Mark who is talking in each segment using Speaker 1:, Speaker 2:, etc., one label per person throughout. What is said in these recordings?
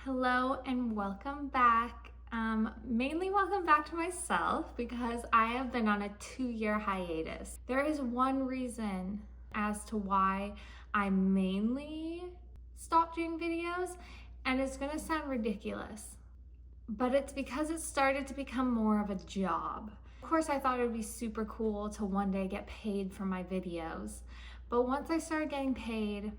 Speaker 1: Hello and welcome back. Mainly welcome back to myself because I have been on a 2-year hiatus. There is one reason as to why I mainly stopped doing videos, and it's gonna sound ridiculous, but it's because it started to become more of a job. Of course, I thought it would be super cool to one day get paid for my videos, but once I started getting paid,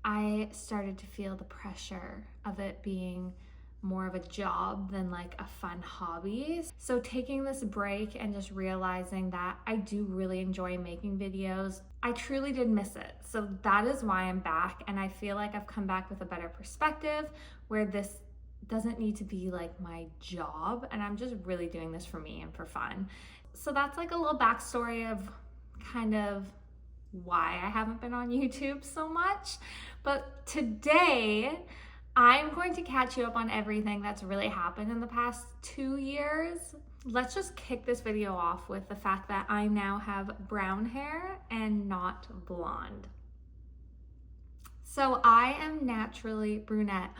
Speaker 1: I started to feel the pressure of it being more of a job than like a fun hobby. So taking this break and just realizing that I do really enjoy making videos, I truly did miss it. So that is why I'm back, and I feel like I've come back with a better perspective where this doesn't need to be like my job, and I'm just really doing this for me and for fun. So that's like a little backstory of kind of why I haven't been on YouTube so much. But today I'm going to catch you up on everything that's really happened in the past 2 years. Let's just kick this video off with the fact that I now have brown hair and not blonde. So I am naturally brunette.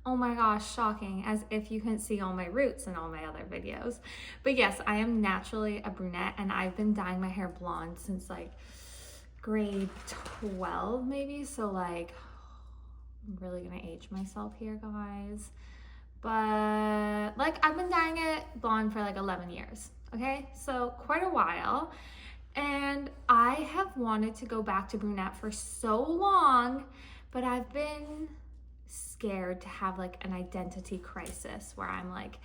Speaker 1: Oh my gosh, shocking, as if you couldn't see all my roots in all my other videos. But yes, I am naturally a brunette, and I've been dyeing my hair blonde since like grade 12 maybe. So like, I'm really gonna age myself here, guys, but like I've been dyeing it blonde for like 11 years, okay? So quite a while, and I have wanted to go back to brunette for so long, but I've been scared to have like an identity crisis where I'm like,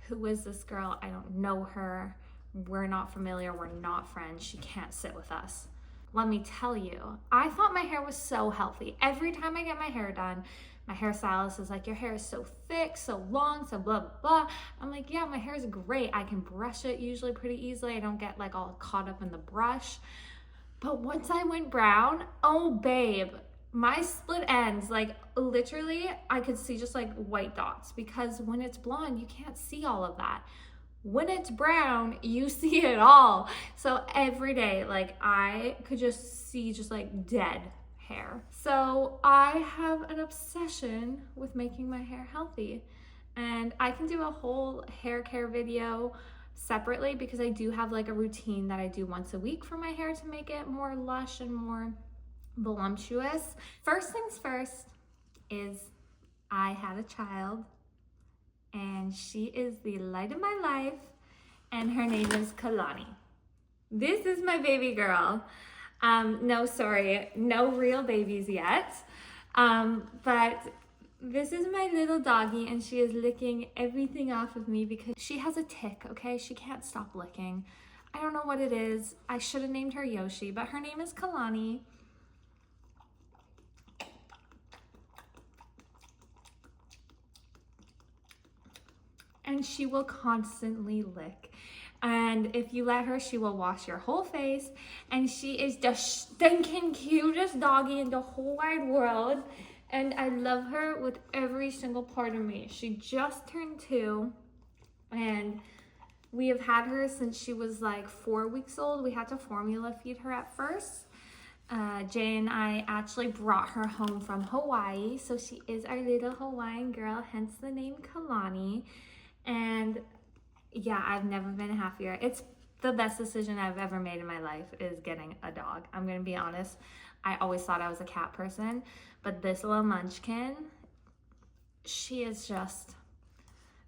Speaker 1: who is this girl? I don't know her, we're not familiar, we're not friends, she can't sit with us. Let me tell you, I thought my hair was so healthy. Every time I get my hair done, my hairstylist is like, your hair is so thick, so long, so blah, blah, blah. I'm like, yeah, my hair is great. I can brush it usually pretty easily. I don't get like all caught up in the brush. But once I went brown, oh babe, my split ends, like literally I could see just like white dots, because when it's blonde, you can't see all of that. When it's brown, you see it all. So every day, like I could just see just like dead hair. So I have an obsession with making my hair healthy, and I can do a whole hair care video separately because I do have like a routine that I do once a week for my hair to make it more lush and more voluptuous. First things first is I had a child, and she is the light of my life, and her name is Kanani. This is my baby girl. No, sorry, no real babies yet, but this is my little doggy, and she is licking everything off of me because she has a tick, okay? She can't stop licking. I don't know what it is. I should have named her Yoshi, but her name is Kanani. And she will constantly lick. And if you let her, she will wash your whole face. And she is the stinking cutest doggy in the whole wide world. And I love her with every single part of me. She just turned 2. And we have had her since she was like 4 weeks old. We had to formula feed her at first. Jay and I actually brought her home from Hawaii. So she is our little Hawaiian girl, hence the name Kanani. And yeah, I've never been happier. It's the best decision I've ever made in my life, is getting a dog. I'm gonna be honest. I always thought I was a cat person, but this little munchkin, she is just,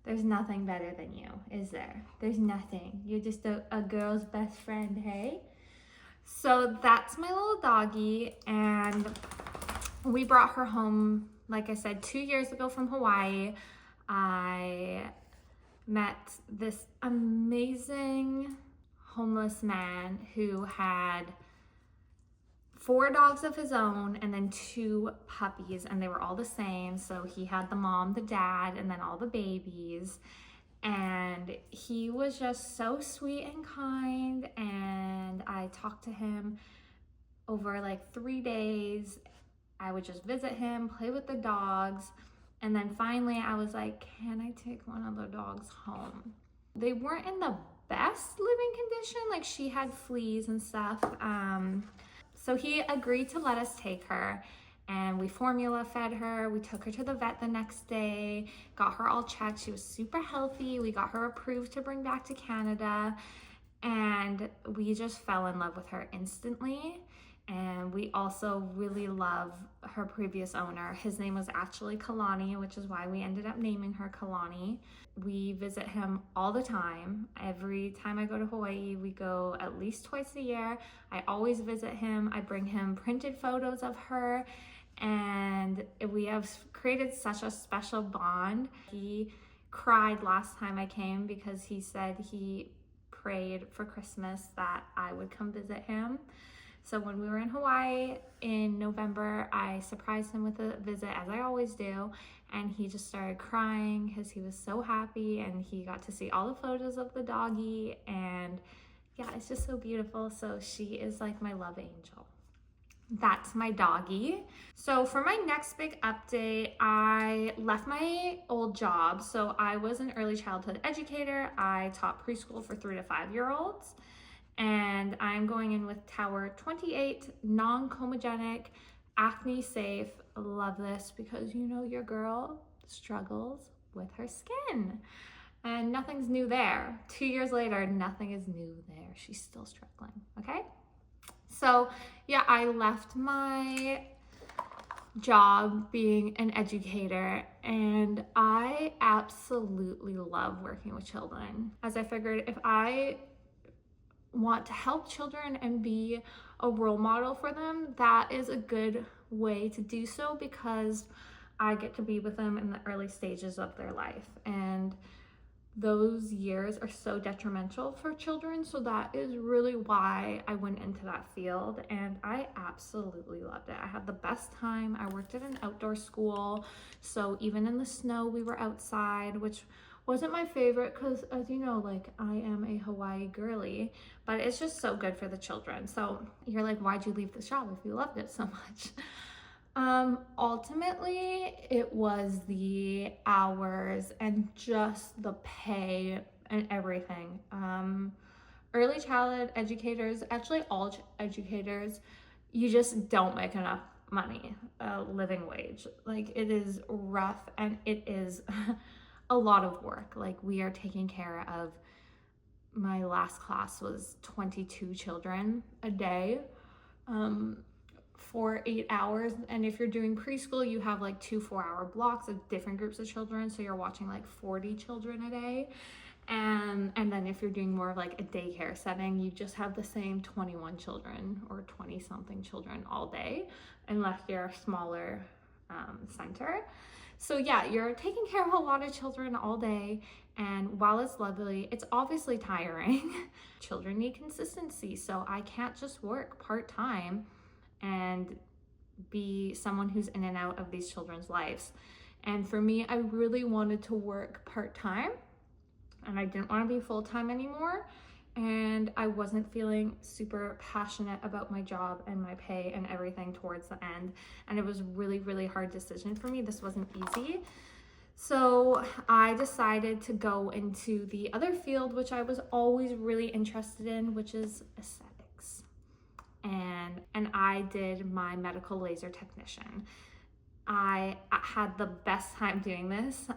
Speaker 1: there's nothing better than you, is there? There's nothing. You're just a girl's best friend, hey? So that's my little doggy, and we brought her home, like I said, 2 years ago from Hawaii. I met this amazing homeless man who had 4 dogs of his own and then 2 puppies, and they were all the same. So he had the mom, the dad, and then all the babies. And he was just so sweet and kind, and I talked to him over like 3 days. I would just visit him, play with the dogs. And then finally I was like, can I take one of the dogs home? They weren't in the best living condition, like she had fleas and stuff. So he agreed to let us take her. and we formula fed her. We took her to the vet the next day, got her all checked. She was super healthy. We got her approved to bring back to Canada, and we just fell in love with her instantly. And we also really love her previous owner. His name was actually Kanani, which is why we ended up naming her Kanani. We visit him all the time. Every time I go to Hawaii, we go at least twice a year. I always visit him. I bring him printed photos of her, and we have created such a special bond. He cried last time I came because he said he prayed for Christmas that I would come visit him. So when we were in Hawaii in November, I surprised him with a visit, as I always do, and he just started crying because he was so happy, and he got to see all the photos of the doggy, and yeah, it's just so beautiful. So she is like my love angel. That's my doggy. So for my next big update, I left my old job. So I was an early childhood educator. I taught preschool for 3 to 5-year-olds. And I'm going in with Tower 28, non-comedogenic, acne safe. Love this because you know your girl struggles with her skin. And nothing's new there. 2 years later, nothing is new there. She's still struggling, okay? So yeah, I left my job being an educator, and I absolutely love working with children. As I figured, if I want to help children and be a role model for them, that is a good way to do so, because I get to be with them in the early stages of their life, and those years are so detrimental for children. So that is really why I went into that field, and I absolutely loved it. I had the best time. I worked at an outdoor school, so even in the snow we were outside, which wasn't my favorite because, as you know, like, I am a Hawaii girly, but it's just so good for the children. So you're like, why'd you leave the job if you loved it so much? Ultimately, it was the hours and just the pay and everything. Early childhood educators, actually all educators, you just don't make enough money, living wage. Like, it is rough, and it is a lot of work. Like, we are taking care of, my last class was 22 children a day, for 8 hours. And if you're doing preschool, you have like 2 4-hour blocks of different groups of children, so you're watching like 40 children a day. And then if you're doing more of like a daycare setting, you just have the same 21 children or 20 something children all day, unless you're a smaller center. So yeah, you're taking care of a lot of children all day, and while it's lovely, it's obviously tiring. Children need consistency, so I can't just work part-time and be someone who's in and out of these children's lives. And for me, I really wanted to work part-time, and I didn't want to be full-time anymore. And I wasn't feeling super passionate about my job and my pay and everything towards the end. And it was really, really hard decision for me. This wasn't easy. So I decided to go into the other field, which I was always really interested in, which is aesthetics. And I did my medical laser technician. I had the best time doing this.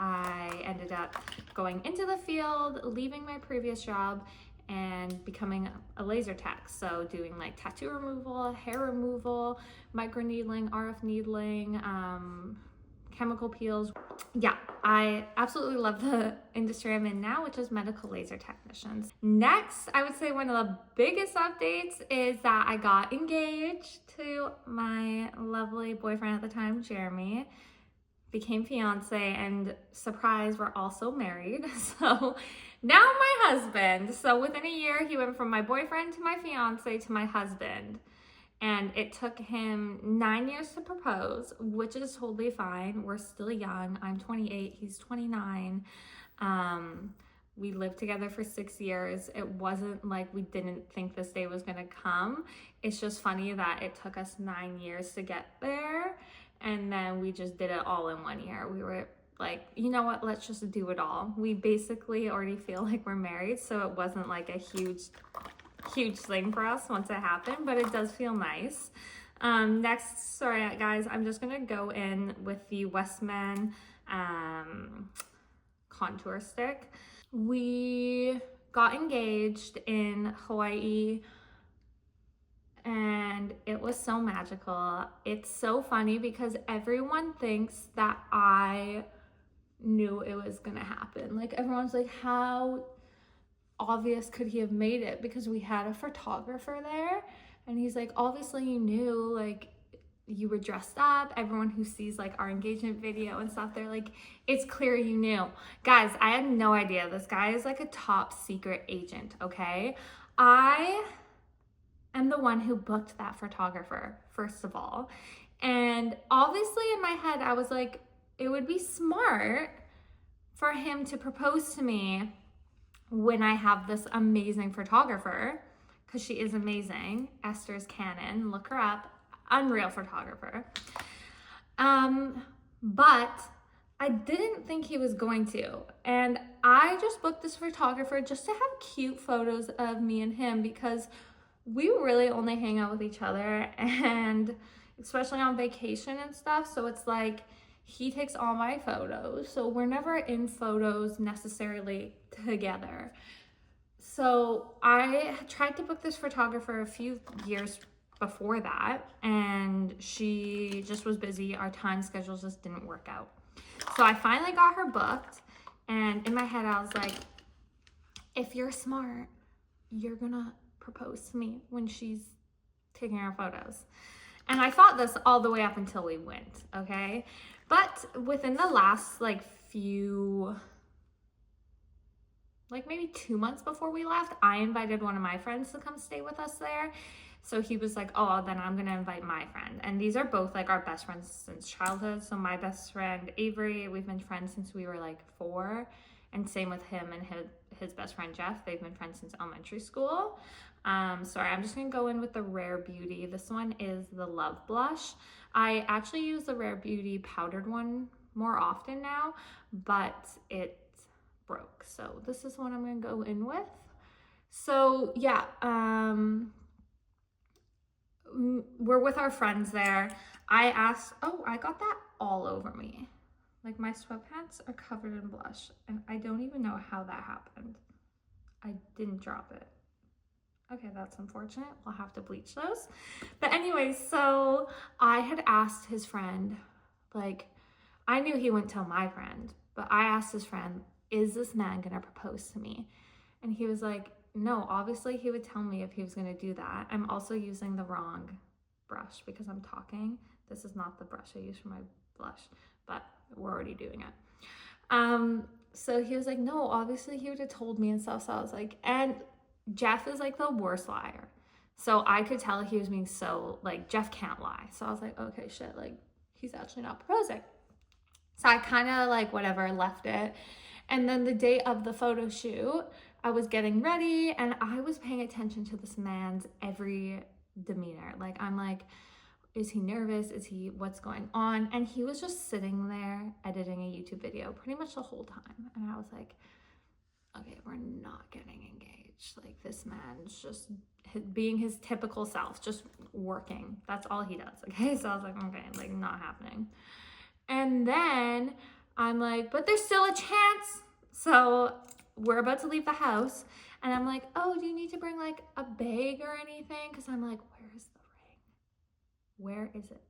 Speaker 1: I ended up going into the field, leaving my previous job, and becoming a laser tech. So doing like tattoo removal, hair removal, microneedling, RF needling, chemical peels. Yeah, I absolutely love the industry I'm in now, which is medical laser technicians. Next, I would say one of the biggest updates is that I got engaged to my lovely boyfriend at the time, Jeremy. Became fiance, and surprise, we're also married. So now my husband. So within a year, he went from my boyfriend to my fiance to my husband. And it took him 9 years to propose, which is totally fine. We're still young. I'm 28, he's 29. We lived together for 6 years. It wasn't like we didn't think this day was gonna come. It's just funny that it took us 9 years to get there. And then we just did it all in 1 year. We were like, you know what, let's just do it all. We basically already feel like we're married, so it wasn't like a huge thing for us once it happened, but it does feel nice. Next, sorry guys, I'm just gonna go in with the Westman contour stick. We got engaged in Hawaii and it was so magical. It's so funny because everyone thinks that I knew it was gonna happen. Like everyone's like, how obvious could he have made it? Because we had a photographer there and he's like, obviously you knew, like you were dressed up. Everyone who sees like our engagement video and stuff, they're like, it's clear you knew. Guys, I had no idea. This guy is like a top secret agent, okay? I am the one who booked that photographer, first of all. And obviously in my head, I was like, it would be smart for him to propose to me when I have this amazing photographer, because she is amazing. Esther's Canon, look her up, unreal photographer. But I didn't think he was going to. And I just booked this photographer just to have cute photos of me and him because we really only hang out with each other, and especially on vacation and stuff. So it's like he takes all my photos. So we're never in photos necessarily together. So I tried to book this photographer a few years before that, and she just was busy. Our time schedules just didn't work out. So I finally got her booked, and in my head I was like, if you're smart, you're gonna propose to me when she's taking our photos. And I thought this all the way up until we went, okay? But within the last like maybe 2 months before we left, I invited one of my friends to come stay with us there. So he was like, oh, then I'm gonna invite my friend. And these are both like our best friends since childhood. So my best friend, Avery, we've been friends since we were like 4. And same with him and his best friend, Jeff. They've been friends since elementary school. Sorry, I'm just gonna go in with the Rare Beauty. This one is the Love Blush. I actually use the Rare Beauty powdered one more often now, but it broke. So this is what I'm gonna go in with. So yeah, we're with our friends there. I asked, oh, I got that all over me. Like my sweatpants are covered in blush and I don't even know how that happened. I didn't drop it. Okay, that's unfortunate. We'll have to bleach those. But anyway, so I had asked his friend, like, I knew he wouldn't tell my friend, but I asked his friend, is this man gonna propose to me? And he was like, no, obviously he would tell me if he was gonna do that. I'm also using the wrong brush because I'm talking. This is not the brush I use for my blush, but we're already doing it. So he was like, no, obviously he would have told me and stuff. So I was like, and Jeff is like the worst liar. So I could tell he was being so, like, Jeff can't lie. So I was like, okay, shit, like, he's actually not proposing. So I kind of, like, whatever, left it. And then the day of the photo shoot, I was getting ready and I was paying attention to this man's every demeanor. Like, I'm like, is he nervous? What's going on? And he was just sitting there editing a YouTube video pretty much the whole time. And I was like, okay, we're not getting engaged. Like, this man's just being his typical self, just working. That's all he does, okay? So I was like, okay, like, not happening. And then I'm like, but there's still a chance. So we're about to leave the house. And I'm like, oh, do you need to bring, like, a bag or anything? Because I'm like, where's the ring? Where is it?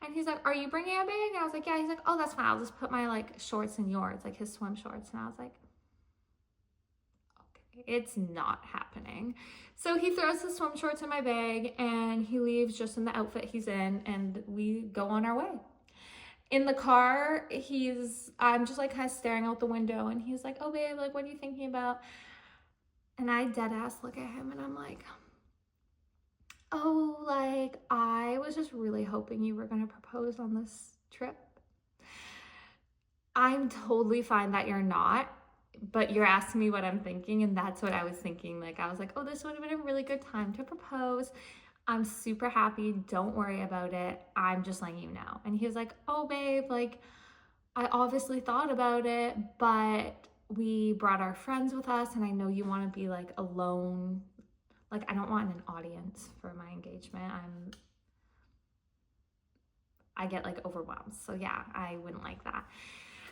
Speaker 1: And he's like, are you bringing a bag? And I was like, yeah. He's like, oh, that's fine. I'll just put my, like, shorts in yours, like his swim shorts. And I was like, it's not happening. So he throws the swim shorts in my bag and he leaves just in the outfit he's in, and we go on our way. In the car, I'm just like kind of staring out the window and he's like, oh babe, like, what are you thinking about? And I dead ass look at him and I'm like, oh, like, I was just really hoping you were gonna propose on this trip. I'm totally fine that you're not, but you're asking me what I'm thinking, and that's what I was thinking. Like, I was like, oh, this would have been a really good time to propose. I'm super happy. Don't worry about it. I'm just letting you know. And he was like, oh, babe, like, I obviously thought about it, but we brought our friends with us, and I know you want to be, like, alone. Like, I don't want an audience for my engagement. I get like overwhelmed. So yeah, I wouldn't like that.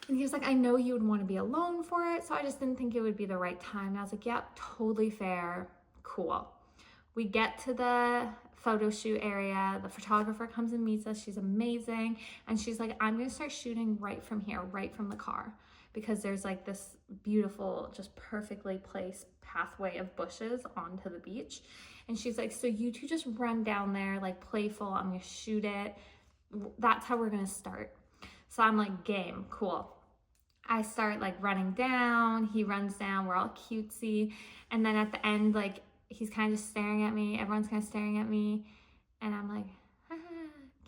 Speaker 1: And he was like, I know you would want to be alone for it, so I just didn't think it would be the right time. And I was like, yeah, totally fair, cool. We get to the photo shoot area. The photographer comes and meets us. She's amazing. And she's like, I'm gonna start shooting right from here, right from the car, because there's like this beautiful, just perfectly placed pathway of bushes onto the beach. And she's like, so you two just run down there, like playful, I'm gonna shoot it. That's how we're gonna start. So I'm like, game, cool. I start like running down, he runs down, we're all cutesy. And then at the end, like he's kind of just staring at me, everyone's kind of staring at me. And I'm like, haha,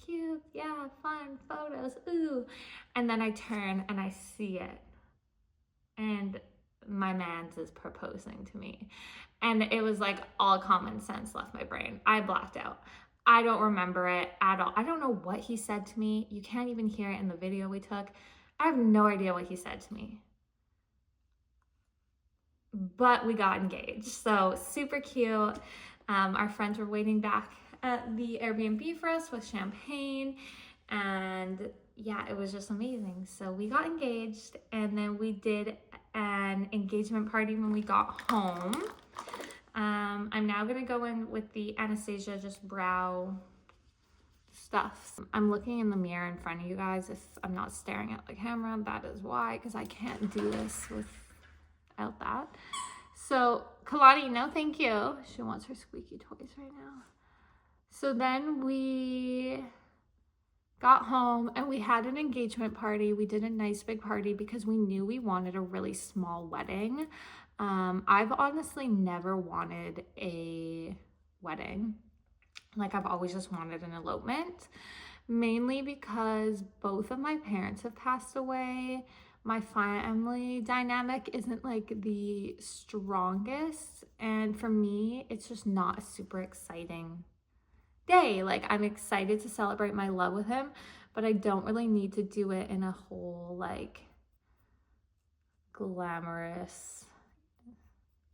Speaker 1: cute, yeah, fun, photos, ooh. And then I turn and I see it. And my man's is proposing to me. And it was like all common sense left my brain. I blacked out. I don't remember it at all. I don't know what he said to me. You can't even hear it in the video we took. I have no idea what he said to me. But we got engaged. So super cute. Our friends were waiting back at the Airbnb for us with champagne. And yeah, it was just amazing. So we got engaged, and then we did an engagement party when we got home. I'm now gonna go in with the Anastasia just brow stuff. I'm looking in the mirror in front of you guys. If I'm not staring at the camera, that is why, because I can't do this without that. So Kanani, no thank you. She wants her squeaky toys right now. So then we got home and we had an engagement party. We did a nice big party because we knew we wanted a really small wedding. I've honestly never wanted a wedding. Like I've always just wanted an elopement, mainly because both of my parents have passed away. My family dynamic isn't like the strongest. And for me, it's just not a super exciting day. Like I'm excited to celebrate my love with him, but I don't really need to do it in a whole like glamorous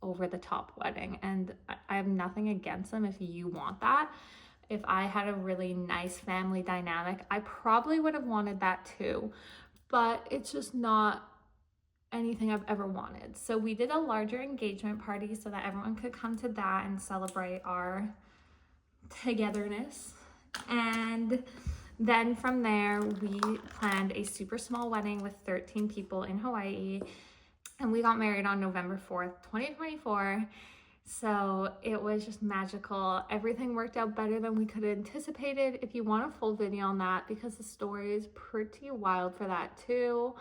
Speaker 1: over the top wedding. And I have nothing against them if you want that. If I had a really nice family dynamic, I probably would have wanted that too, but it's just not anything I've ever wanted. So we did a larger engagement party so that everyone could come to that and celebrate our togetherness. And then from there, we planned a super small wedding with 13 people in Hawaii. And we got married on November 4th, 2024. So it was just magical. Everything worked out better than we could have anticipated. If you want a full video on that, because the story is pretty wild for that too,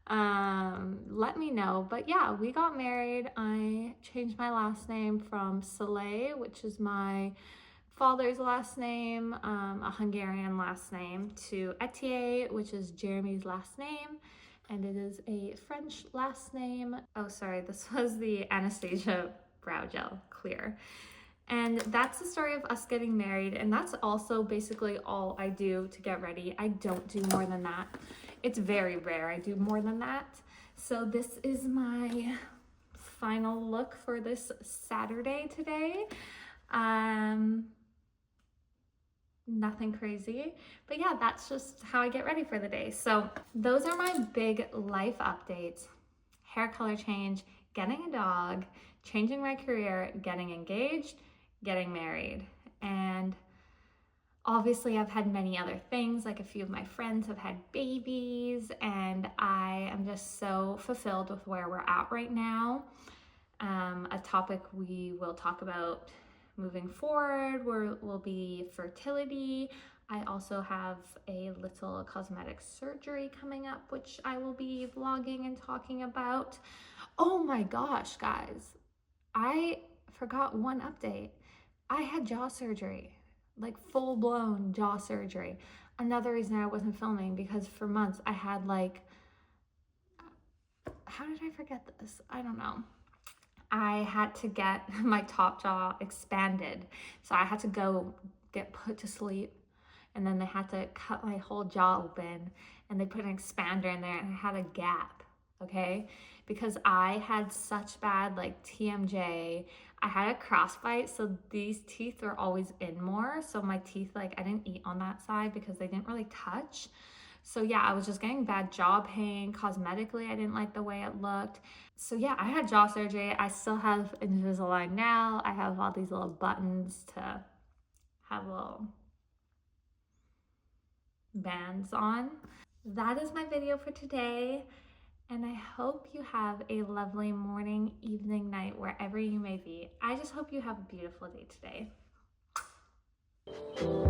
Speaker 1: let me know. But yeah, we got married. I changed my last name from Soleil, which is my father's last name, a Hungarian last name, to Etier, which is Jeremy's last name. And it is a French last name. Oh, sorry, this was the Anastasia Brow Gel Clear. And that's the story of us getting married. And that's also basically all I do to get ready. I don't do more than that. It's very rare I do more than that. So this is my final look for this Saturday today. Nothing crazy, but yeah, that's just how I get ready for the day. So those are my big life updates: hair color change, getting a dog, changing my career, getting engaged, getting married. And obviously I've had many other things, like a few of my friends have had babies, and I am just so fulfilled with where we're at right now. A topic we will talk about moving forward will be fertility. I also have a little cosmetic surgery coming up, which I will be vlogging and talking about. Oh my gosh, guys, I forgot one update. I had jaw surgery, like full-blown jaw surgery. Another reason I wasn't filming, because for months I had like, how did I forget this? I don't know. I had to get my top jaw expanded. So I had to go get put to sleep, and then they had to cut my whole jaw open, and they put an expander in there, and I had a gap, okay? because I had such bad like TMJ. I had a crossbite, so these teeth were always in more. So my teeth, like I didn't eat on that side because they didn't really touch. So yeah, I was just getting bad jaw pain. Cosmetically, I didn't like the way it looked. So yeah, I had jaw surgery. I still have Invisalign now. I have all these little buttons to have little bands on. That is my video for today. And I hope you have a lovely morning, evening, night, wherever you may be. I just hope you have a beautiful day today.